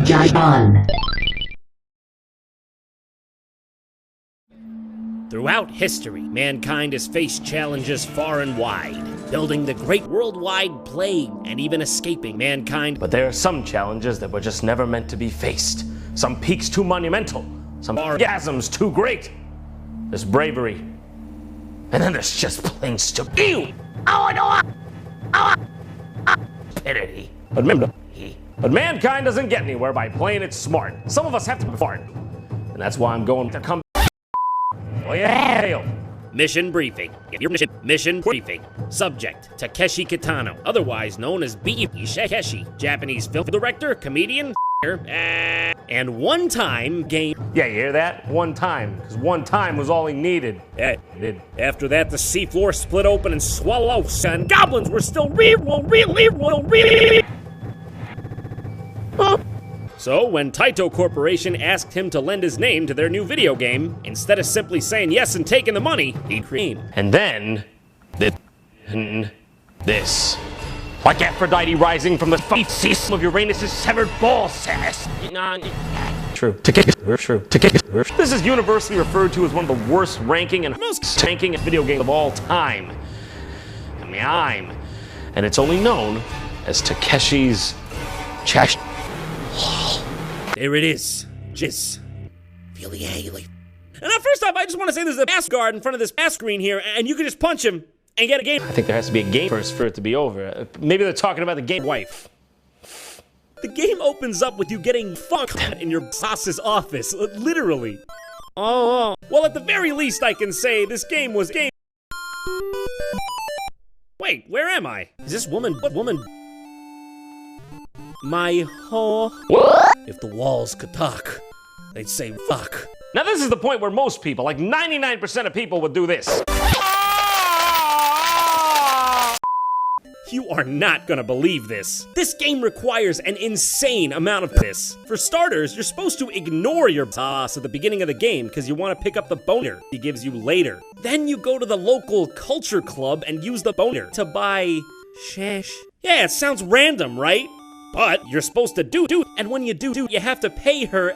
Jontron. Throughout history, mankind has faced challenges far and wide, building the great worldwide plague and even escaping mankind. But there are some challenges that were just never meant to be faced. Some peaks too monumental, some orgasms too great. There's bravery, and then there's just plain stupidity. Stupidity. But mankind doesn't get anywhere by playing it smart. Some of us have to be smart, and that's why I'm going to come. Oh yeah! Mission briefing. Mission briefing. Subject: Takeshi Kitano, otherwise known as Takeshi, Japanese film director, comedian, and one-time game. Yeah, you hear that? One time, because one time was all he needed. After that, the seafloor split open and swallowed, and goblins were still So, when Taito Corporation asked him to lend his name to their new video game, instead of simply saying yes and taking the money, he created. And then, this. Like Aphrodite rising from the feces of Uranus' severed ball sass. True. This is universally referred to as one of the worst ranking and most tanking video games of all time. And it's only known as Takeshi's Chash. There it is. Just feel the alley. And first off, I just want to say there's a pass guard in front of this pass screen here, and you can just punch him and get a game. I think there has to be a game first for it to be over. Maybe they're talking about the game wife. The game opens up with you getting fucked in your boss's office, literally. Oh. Well, at the very least, I can say this game was game. Wait, where am I? Is this woman? What woman? My whole. If the walls could talk, they'd say fuck. Now this is the point where most people, like 99% of people, would do this. You are not gonna believe this. This game requires an insane amount of this. For starters, you're supposed to ignore your boss at the beginning of the game because you want to pick up the boner he gives you later. Then you go to the local culture club and use the boner to buy shash. Yeah, it sounds random, right? But you're supposed to do, and when you do, you have to pay her,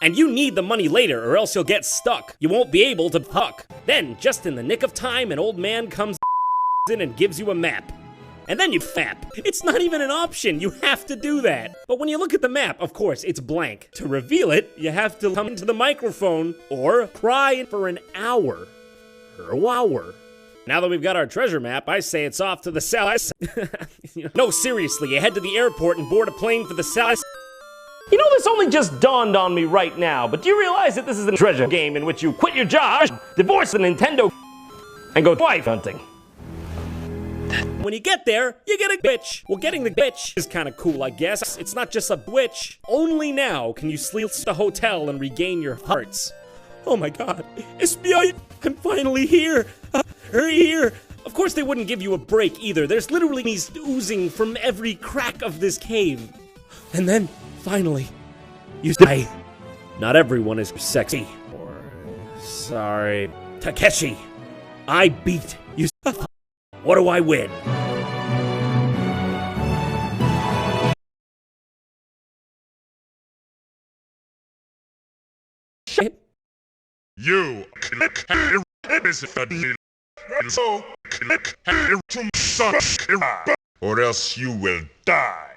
and you need the money later or else you'll get stuck. You won't be able to fuck. Then, just in the nick of time, an old man comes in and gives you a map. And then you fap. It's not even an option, you have to do that. But when you look at the map, of course, it's blank. To reveal it, you have to come into the microphone or cry for an hour. Now that we've got our treasure map, I say it's off to the south. No, seriously, you head to the airport and board a plane for the south. You know, this only just dawned on me right now, but do you realize that this is a treasure game in which you quit your job, divorce the Nintendo, and go wife hunting? When you get there, you get a bitch. Well, getting the bitch is kind of cool, I guess. It's not just a witch. Only now can you sleep at the hotel and regain your hearts. Oh my god, SBI, I'm finally here. Hurry here. Of course they wouldn't give you a break either. There's literally these oozing from every crack of this cave. And then, finally, you die. Not everyone is sexy. Or, sorry, Takeshi, I beat you. What do I win? You click here, so click here to subscribe, or else you will die.